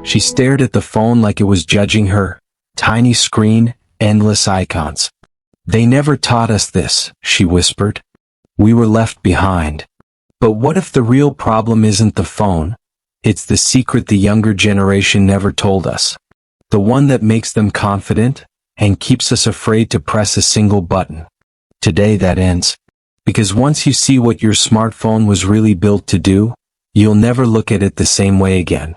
She stared at the phone like it was judging her. Tiny screen, endless icons. "They never taught us this," she whispered. "We were left behind." But what if the real problem isn't the phone? It's the secret the younger generation never told us. The one that makes them confident and keeps us afraid to press a single button. Today that ends. Because once you see what your smartphone was really built to do, you'll never look at it the same way again.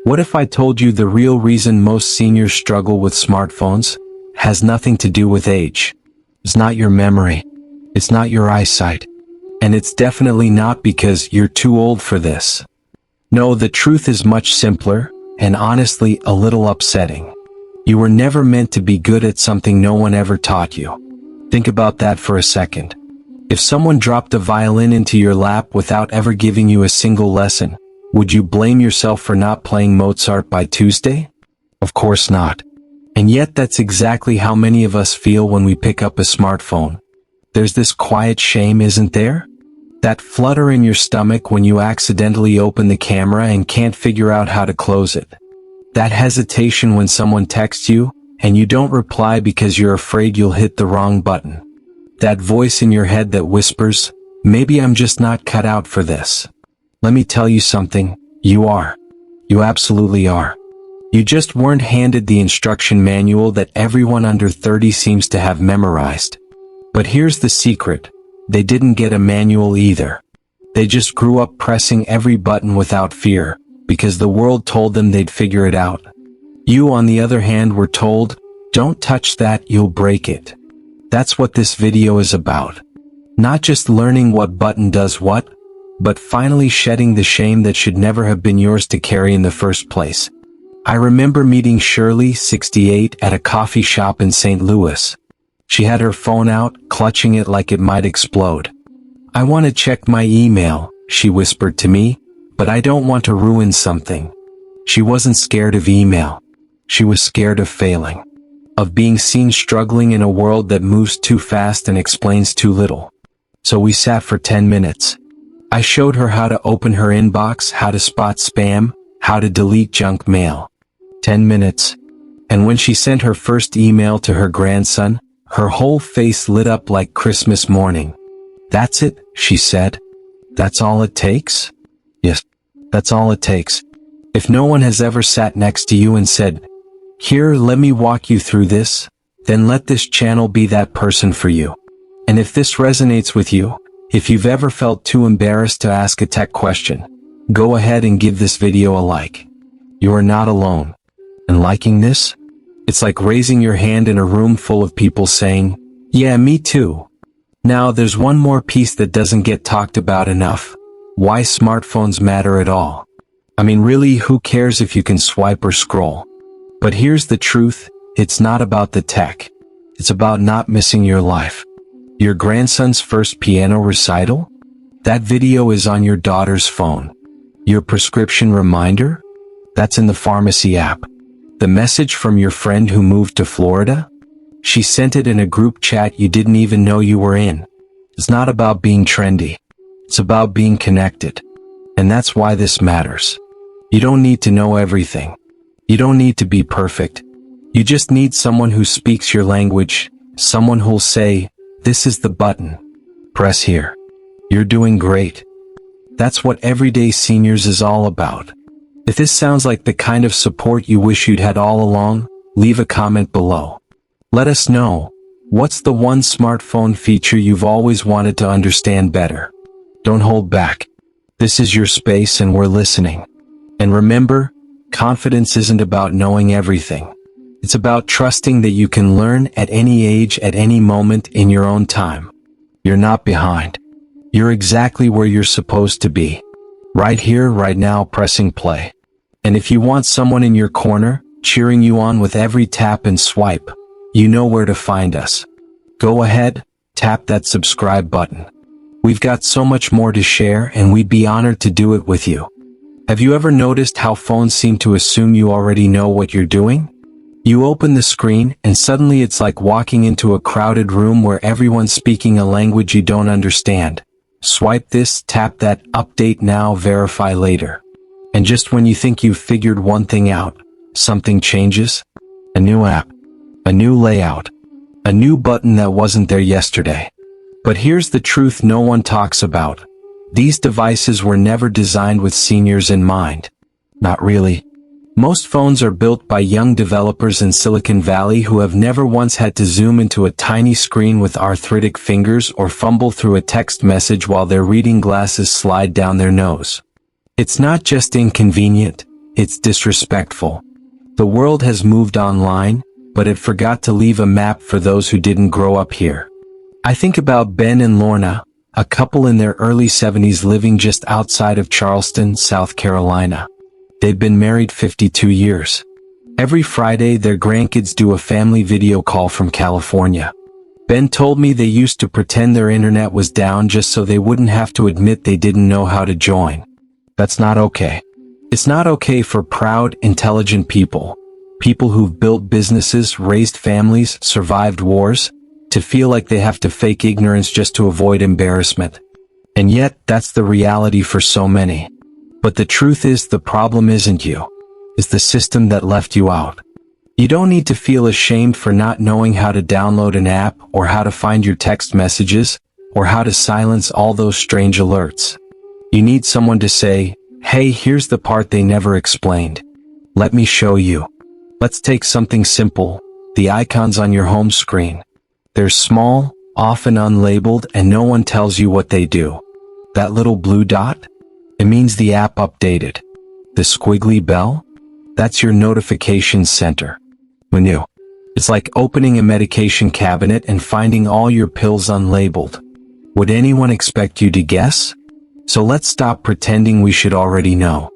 What if I told you the real reason most seniors struggle with smartphones has nothing to do with age? It's not your memory. It's not your eyesight. And it's definitely not because you're too old for this. No, the truth is much simpler, and honestly a little upsetting. You were never meant to be good at something no one ever taught you. Think about that for a second. If someone dropped a violin into your lap without ever giving you a single lesson, would you blame yourself for not playing Mozart by Tuesday? Of course not. And yet that's exactly how many of us feel when we pick up a smartphone. There's this quiet shame, isn't there? That flutter in your stomach when you accidentally open the camera and can't figure out how to close it. That hesitation when someone texts you, and you don't reply because you're afraid you'll hit the wrong button. That voice in your head that whispers, "Maybe I'm just not cut out for this." Let me tell you something, you are. You absolutely are. You just weren't handed the instruction manual that everyone under 30 seems to have memorized. But here's the secret. They didn't get a manual either. They just grew up pressing every button without fear, because the world told them they'd figure it out. You, on the other hand, were told, "Don't touch that, you'll break it." That's what this video is about. Not just learning what button does what, but finally shedding the shame that should never have been yours to carry in the first place. I remember meeting Shirley, 68, at a coffee shop in St. Louis. She had her phone out, clutching it like it might explode. "I want to check my email," she whispered to me, "but I don't want to ruin something." She wasn't scared of email. She was scared of failing. Of being seen struggling in a world that moves too fast and explains too little. So we sat for 10 minutes. I showed her how to open her inbox, how to spot spam, how to delete junk mail. 10 minutes. And when she sent her first email to her grandson, her whole face lit up like Christmas morning. "That's it," she said. "That's all it takes?" Yes, that's all it takes. If no one has ever sat next to you and said, "Here, let me walk you through this," then let this channel be that person for you. And if this resonates with you, if you've ever felt too embarrassed to ask a tech question, go ahead and give this video a like. You are not alone. And liking this? It's like raising your hand in a room full of people saying, "Yeah, me too." Now there's one more piece that doesn't get talked about enough. Why smartphones matter at all. I mean, really, who cares if you can swipe or scroll? But here's the truth, it's not about the tech. It's about not missing your life. Your grandson's first piano recital? That video is on your daughter's phone. Your prescription reminder? That's in the pharmacy app. The message from your friend who moved to Florida? She sent it in a group chat you didn't even know you were in. It's not about being trendy. It's about being connected. And that's why this matters. You don't need to know everything. You don't need to be perfect. You just need someone who speaks your language, someone who'll say, "This is the button. Press here. You're doing great." That's what Everyday Seniors is all about. If this sounds like the kind of support you wish you'd had all along, leave a comment below. Let us know, what's the one smartphone feature you've always wanted to understand better? Don't hold back. This is your space and we're listening. And remember, confidence isn't about knowing everything. It's about trusting that you can learn at any age, at any moment, in your own time. You're not behind. You're exactly where you're supposed to be. Right here, right now, pressing play. And if you want someone in your corner, cheering you on with every tap and swipe, you know where to find us. Go ahead, tap that subscribe button. We've got so much more to share and we'd be honored to do it with you. Have you ever noticed how phones seem to assume you already know what you're doing? You open the screen and suddenly it's like walking into a crowded room where everyone's speaking a language you don't understand. Swipe this, tap that, update now, verify later. And just when you think you've figured one thing out, something changes. A new app, a new layout, a new button that wasn't there yesterday. But here's the truth no one talks about. These devices were never designed with seniors in mind. Not really. Most phones are built by young developers in Silicon Valley who have never once had to zoom into a tiny screen with arthritic fingers or fumble through a text message while their reading glasses slide down their nose. It's not just inconvenient, it's disrespectful. The world has moved online, but it forgot to leave a map for those who didn't grow up here. I think about Ben and Lorna, a couple in their early 70s living just outside of Charleston, South Carolina. They've been married 52 years. Every Friday their grandkids do a family video call from California. Ben told me they used to pretend their internet was down just so they wouldn't have to admit they didn't know how to join. That's not okay. It's not okay for proud, intelligent people who've built businesses, raised families, survived wars, to feel like they have to fake ignorance just to avoid embarrassment. And yet, that's the reality for so many. But the truth is the problem isn't you. It's the system that left you out. You don't need to feel ashamed for not knowing how to download an app or how to find your text messages or how to silence all those strange alerts. You need someone to say, hey, here's the part they never explained. Let me show you. Let's take something simple, the icons on your home screen. They're small, often unlabeled, and no one tells you what they do. That little blue dot? It means the app updated. The squiggly bell? That's your notification center. Menu. It's like opening a medication cabinet and finding all your pills unlabeled. Would anyone expect you to guess? So let's stop pretending we should already know.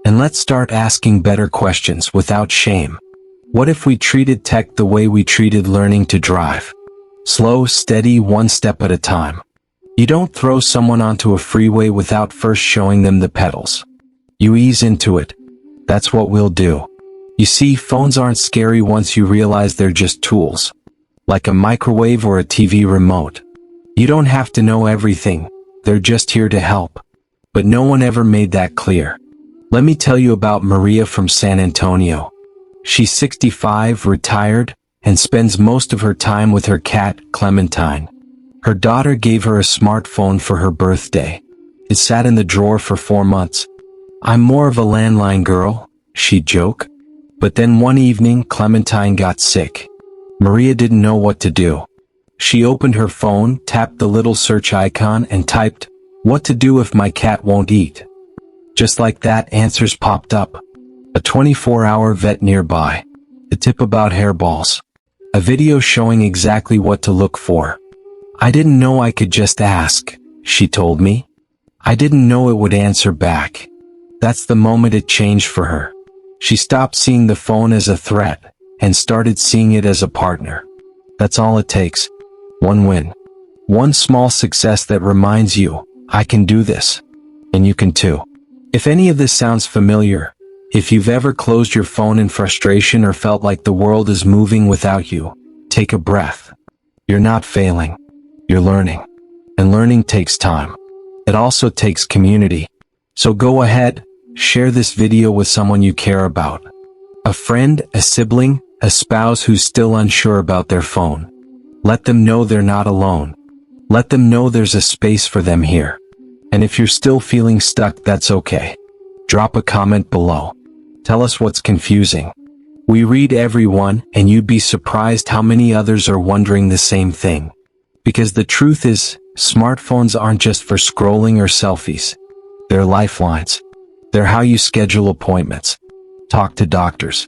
And let's start asking better questions without shame. What if we treated tech the way we treated learning to drive? Slow, steady, one step at a time. You don't throw someone onto a freeway without first showing them the pedals. You ease into it. That's what we'll do. You see, phones aren't scary once you realize they're just tools. Like a microwave or a TV remote. You don't have to know everything. They're just here to help. But no one ever made that clear. Let me tell you about Maria from San Antonio. She's 65, retired, and spends most of her time with her cat, Clementine. Her daughter gave her a smartphone for her birthday. It sat in the drawer for 4 months. I'm more of a landline girl, she'd joke. But then one evening, Clementine got sick. Maria didn't know what to do. She opened her phone, tapped the little search icon, and typed, "What to do if my cat won't eat?" Just like that, answers popped up. A 24-hour vet nearby. A tip about hairballs. A video showing exactly what to look for. I didn't know I could just ask, she told me. I didn't know it would answer back. That's the moment it changed for her. She stopped seeing the phone as a threat and started seeing it as a partner. That's all it takes. One win. One small success that reminds you, I can do this. And you can too. If any of this sounds familiar, if you've ever closed your phone in frustration or felt like the world is moving without you, take a breath. You're not failing. You're learning. And learning takes time. It also takes community. So go ahead, share this video with someone you care about. A friend, a sibling, a spouse who's still unsure about their phone. Let them know they're not alone. Let them know there's a space for them here. And if you're still feeling stuck, that's okay. Drop a comment below. Tell us what's confusing. We read everyone, and you'd be surprised how many others are wondering the same thing. Because the truth is, smartphones aren't just for scrolling or selfies. They're lifelines. They're how you schedule appointments, talk to doctors,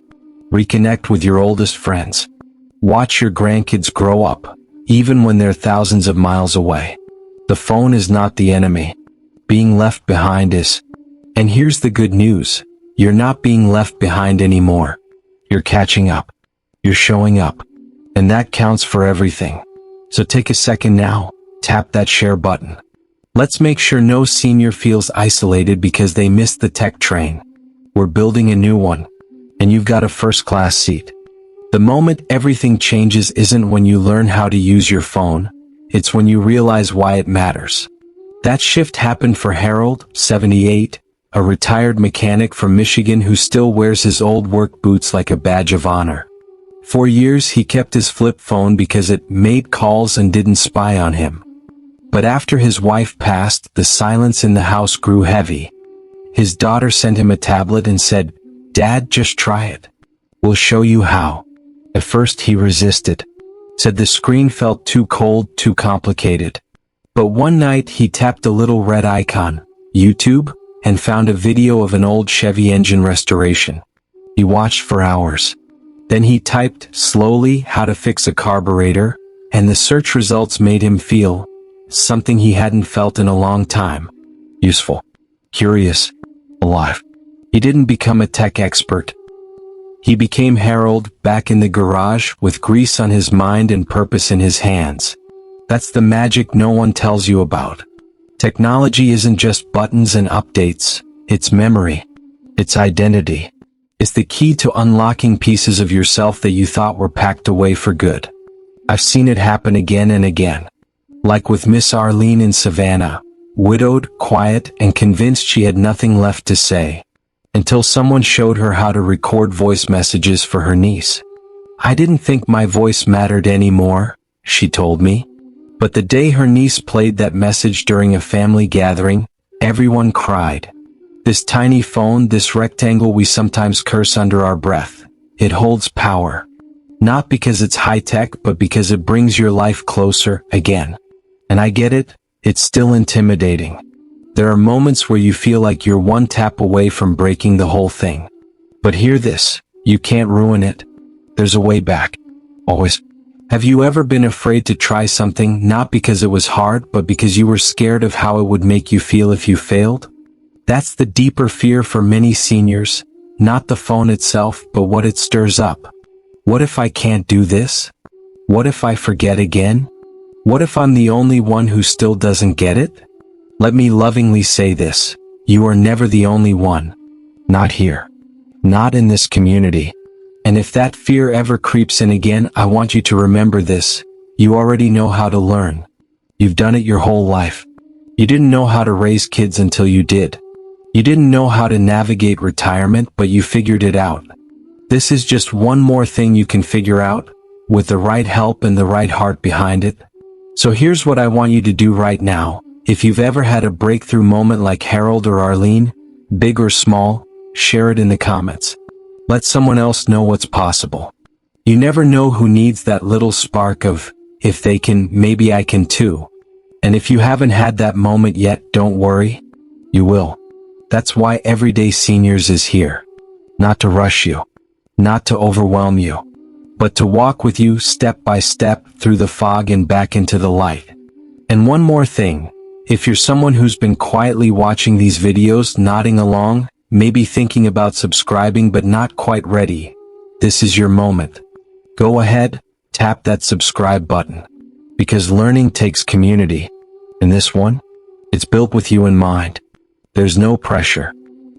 reconnect with your oldest friends, watch your grandkids grow up, even when they're thousands of miles away. The phone is not the enemy. Being left behind is. And here's the good news. You're not being left behind anymore. You're catching up. You're showing up. And that counts for everything. So take a second now, tap that share button. Let's make sure no senior feels isolated because they missed the tech train. We're building a new one. And you've got a first-class seat. The moment everything changes isn't when you learn how to use your phone, it's when you realize why it matters. That shift happened for Harold, 78, a retired mechanic from Michigan who still wears his old work boots like a badge of honor. For years he kept his flip phone because it made calls and didn't spy on him. But after his wife passed, the silence in the house grew heavy. His daughter sent him a tablet and said, "Dad, just try it. We'll show you how." At first he resisted. Said the screen felt too cold, too complicated. But one night he tapped a little red icon, YouTube, and found a video of an old Chevy engine restoration. He watched for hours. Then he typed, slowly, how to fix a carburetor, and the search results made him feel something he hadn't felt in a long time. Useful. Curious. Alive. He didn't become a tech expert. He became Harold, back in the garage, with grease on his mind and purpose in his hands. That's the magic no one tells you about. Technology isn't just buttons and updates, it's memory. It's identity. It's the key to unlocking pieces of yourself that you thought were packed away for good. I've seen it happen again and again. Like with Miss Arlene in Savannah, widowed, quiet, and convinced she had nothing left to say, until someone showed her how to record voice messages for her niece. "I didn't think my voice mattered anymore," she told me. But the day her niece played that message during a family gathering, everyone cried. This tiny phone, this rectangle we sometimes curse under our breath, it holds power. Not because it's high-tech, but because it brings your life closer, again. And I get it, it's still intimidating. There are moments where you feel like you're one tap away from breaking the whole thing. But hear this, you can't ruin it. There's a way back. Always. Have you ever been afraid to try something, not because it was hard, but because you were scared of how it would make you feel if you failed? That's the deeper fear for many seniors, not the phone itself, but what it stirs up. What if I can't do this? What if I forget again? What if I'm the only one who still doesn't get it? Let me lovingly say this, you are never the only one. Not here. Not in this community. And if that fear ever creeps in again, I want you to remember this. You already know how to learn. You've done it your whole life. You didn't know how to raise kids until you did. You didn't know how to navigate retirement, but you figured it out. This is just one more thing you can figure out, with the right help and the right heart behind it. So here's what I want you to do right now. If you've ever had a breakthrough moment like Harold or Arlene, big or small, share it in the comments. Let someone else know what's possible. You never know who needs that little spark of, if they can, maybe I can too. And if you haven't had that moment yet, don't worry. You will. That's why Everyday Seniors is here. Not to rush you. Not to overwhelm you. But to walk with you step by step through the fog and back into the light. And one more thing. If you're someone who's been quietly watching these videos, nodding along, maybe thinking about subscribing but not quite ready, this is your moment. Go ahead, tap that subscribe button. Because learning takes community. And this one? It's built with you in mind. There's no pressure.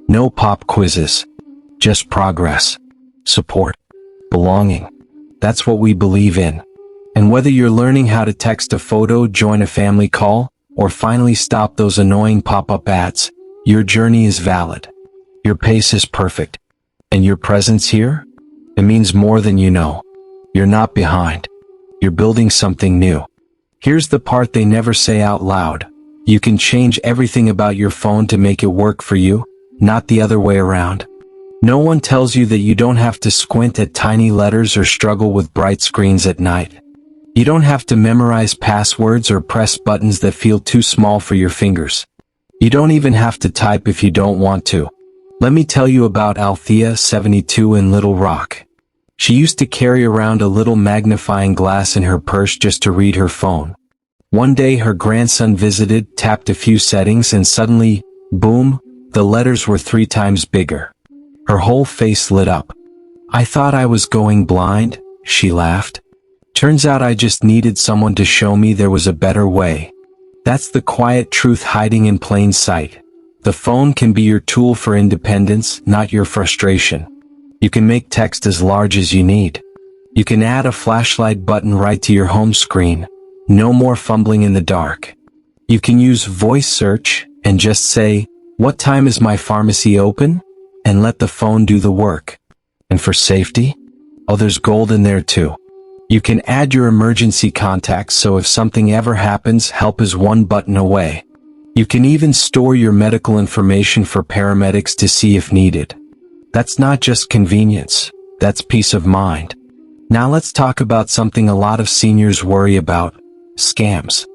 No pop quizzes. Just progress. Support. Belonging. That's what we believe in. And whether you're learning how to text a photo, join a family call, or finally stop those annoying pop-up ads, your journey is valid. Your pace is perfect. And your presence here? It means more than you know. You're not behind. You're building something new. Here's the part they never say out loud. You can change everything about your phone to make it work for you, not the other way around. No one tells you that you don't have to squint at tiny letters or struggle with bright screens at night. You don't have to memorize passwords or press buttons that feel too small for your fingers. You don't even have to type if you don't want to. Let me tell you about Althea, 72, in Little Rock. She used to carry around a little magnifying glass in her purse just to read her phone. One day her grandson visited, tapped a few settings, and suddenly, boom, the letters were 3 times bigger. Her whole face lit up. "I thought I was going blind," she laughed. "Turns out I just needed someone to show me there was a better way." That's the quiet truth hiding in plain sight. The phone can be your tool for independence, not your frustration. You can make text as large as you need. You can add a flashlight button right to your home screen. No more fumbling in the dark. You can use voice search and just say, "What time is my pharmacy open?" and let the phone do the work. And for safety? Oh, there's gold in there too. You can add your emergency contacts so if something ever happens, help is one button away. You can even store your medical information for paramedics to see if needed. That's not just convenience, that's peace of mind. Now let's talk about something a lot of seniors worry about: scams.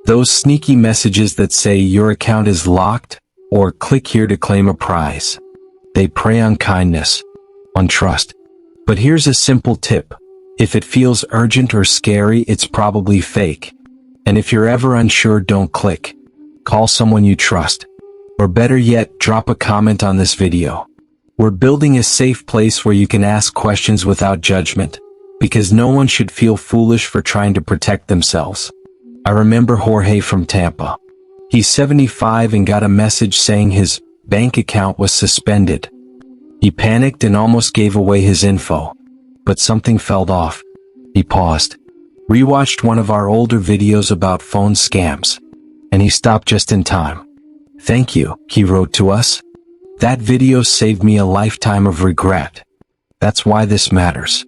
Those sneaky messages that say your account is locked or click here to claim a prize. They prey on kindness, on trust. But here's a simple tip. If it feels urgent or scary, it's probably fake. And if you're ever unsure, don't click. Call someone you trust. Or better yet, drop a comment on this video. We're building a safe place where you can ask questions without judgment, because no one should feel foolish for trying to protect themselves. I remember Jorge from Tampa. He's 75 and got a message saying his bank account was suspended. He panicked and almost gave away his info. But something felt off. He paused, rewatched one of our older videos about phone scams, and he stopped just in time. "Thank you," he wrote to us. "That video saved me a lifetime of regret." That's why this matters.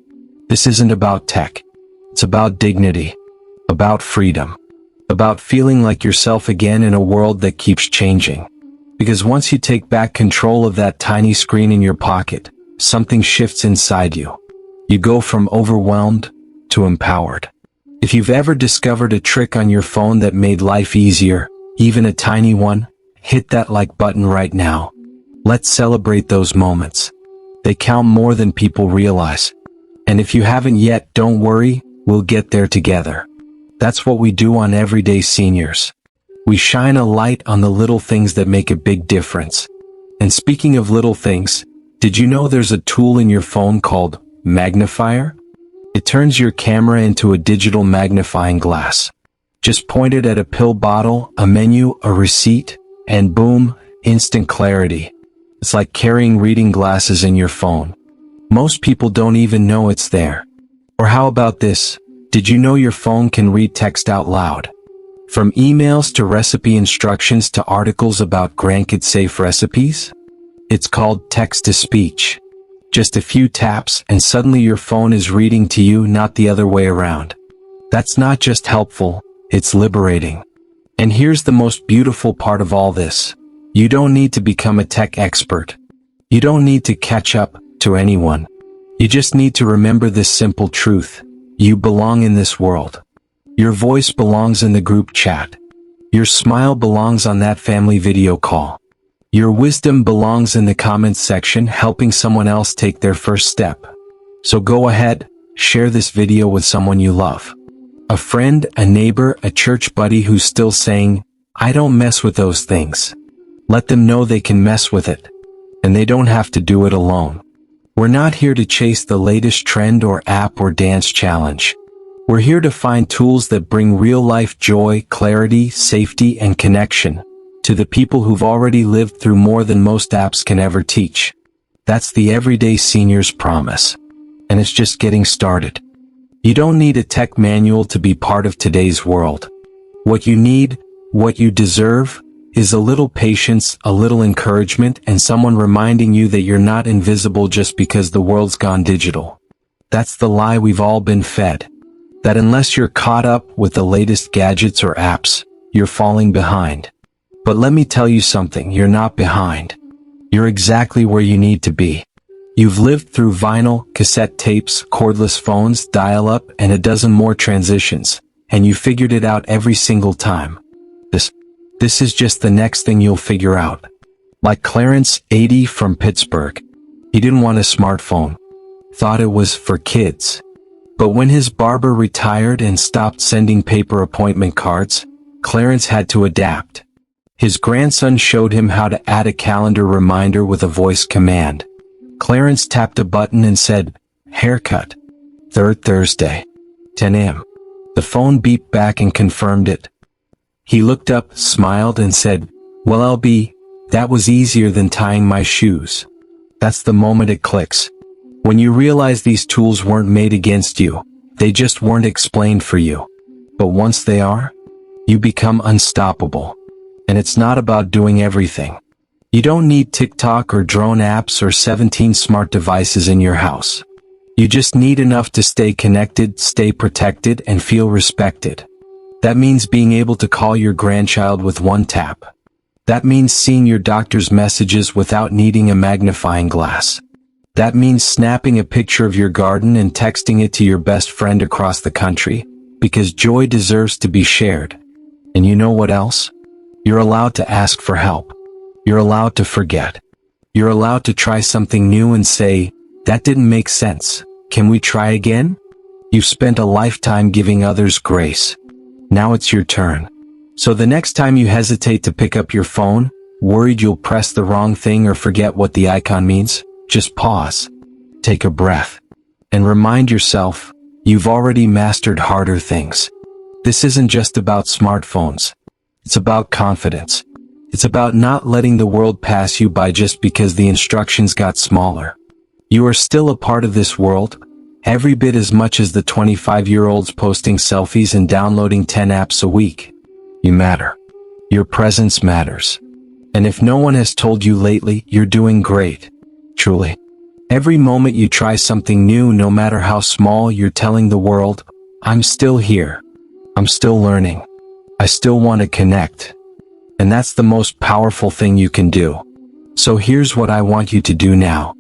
This isn't about tech. It's about dignity, about freedom, about feeling like yourself again in a world that keeps changing. Because once you take back control of that tiny screen in your pocket, something shifts inside you. You go from overwhelmed to empowered. If you've ever discovered a trick on your phone that made life easier, even a tiny one, hit that like button right now. Let's celebrate those moments. They count more than people realize. And if you haven't yet, don't worry, we'll get there together. That's what we do on Everyday Seniors. We shine a light on the little things that make a big difference. And speaking of little things, did you know there's a tool in your phone called magnifier? It turns your camera into a digital magnifying glass. Just point it at a pill bottle, a menu, a receipt, and boom, instant clarity. It's like carrying reading glasses in your phone. Most people don't even know it's there. Or how about this? Did you know your phone can read text out loud? From emails to recipe instructions to articles about grandkid-safe recipes? It's called text-to-speech. Just a few taps and suddenly your phone is reading to you, not the other way around. That's not just helpful, it's liberating. And here's the most beautiful part of all this. You don't need to become a tech expert. You don't need to catch up to anyone. You just need to remember this simple truth. You belong in this world. Your voice belongs in the group chat. Your smile belongs on that family video call. Your wisdom belongs in the comments section, helping someone else take their first step. So go ahead, share this video with someone you love. A friend, a neighbor, a church buddy who's still saying, "I don't mess with those things." Let them know they can mess with it. And they don't have to do it alone. We're not here to chase the latest trend or app or dance challenge. We're here to find tools that bring real-life joy, clarity, safety, and connection to the people who've already lived through more than most apps can ever teach. That's the Everyday Seniors promise. And it's just getting started. You don't need a tech manual to be part of today's world. What you need, what you deserve, is a little patience, a little encouragement, and someone reminding you that you're not invisible just because the world's gone digital. That's the lie we've all been fed. That unless you're caught up with the latest gadgets or apps, you're falling behind. But let me tell you something, you're not behind. You're exactly where you need to be. You've lived through vinyl, cassette tapes, cordless phones, dial-up, and a dozen more transitions, and you figured it out every single time. This is just the next thing you'll figure out. Like Clarence, 80, from Pittsburgh. He didn't want a smartphone. Thought it was for kids. But when his barber retired and stopped sending paper appointment cards, Clarence had to adapt. His grandson showed him how to add a calendar reminder with a voice command. Clarence tapped a button and said, "Haircut. 3rd Thursday. 10 a.m. The phone beeped back and confirmed it. He looked up, smiled, and said, "Well, that was easier than tying my shoes." That's the moment it clicks. When you realize these tools weren't made against you, they just weren't explained for you. But once they are, You become unstoppable. And it's not about doing everything. You don't need TikTok or drone apps or 17 smart devices in your house. You just need enough to stay connected, stay protected, and feel respected. That means being able to call your grandchild with one tap. That means seeing your doctor's messages without needing a magnifying glass. That means snapping a picture of your garden and texting it to your best friend across the country, because joy deserves to be shared. And you know what else? You're allowed to ask for help. You're allowed to forget. You're allowed to try something new and say, "That didn't make sense. Can we try again?" You've spent a lifetime giving others grace. Now it's your turn. So the next time you hesitate to pick up your phone, worried you'll press the wrong thing or forget what the icon means, just pause. Take a breath. And remind yourself, you've already mastered harder things. This isn't just about smartphones. It's about confidence. It's about not letting the world pass you by just because the instructions got smaller. You are still a part of this world, every bit as much as the 25-year-olds posting selfies and downloading 10 apps a week. You matter. Your presence matters. And if no one has told you lately, you're doing great. Truly. Every moment you try something new, no matter how small, you're telling the world, "I'm still here. I'm still learning. I still want to connect." And that's the most powerful thing you can do. So here's what I want you to do now.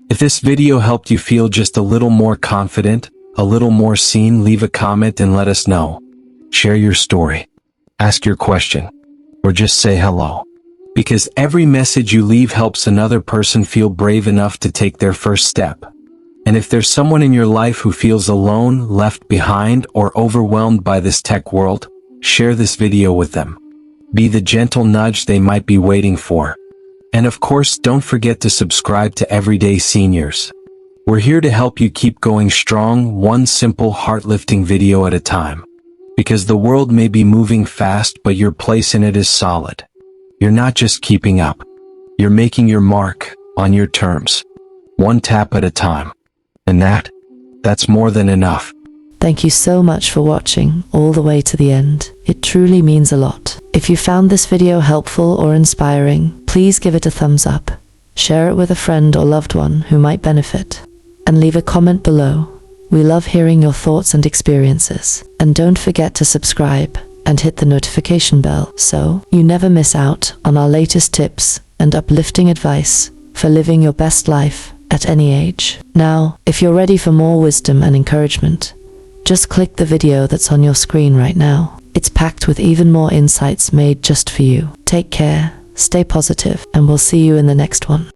If this video helped you feel just a little more confident, a little more seen, leave a comment and let us know. Share your story. Ask your question. Or just say hello. Because every message you leave helps another person feel brave enough to take their first step. And if there's someone in your life who feels alone, left behind, or overwhelmed by this tech world, share this video with them. Be the gentle nudge they might be waiting for. And of course, don't forget to subscribe to Everyday Seniors. We're here to help you keep going strong, one simple heart-lifting video at a time. Because the world may be moving fast, but your place in it is solid. You're not just keeping up. You're making your mark, on your terms. One tap at a time. And that's more than enough. Thank you so much for watching all the way to the end. It truly means a lot. If you found this video helpful or inspiring, please give it a thumbs up. Share it with a friend or loved one who might benefit. And leave a comment below. We love hearing your thoughts and experiences. And don't forget to subscribe and hit the notification bell so you never miss out on our latest tips and uplifting advice for living your best life at any age. Now, if you're ready for more wisdom and encouragement, just click the video that's on your screen right now. It's packed with even more insights made just for you. Take care, stay positive, and we'll see you in the next one.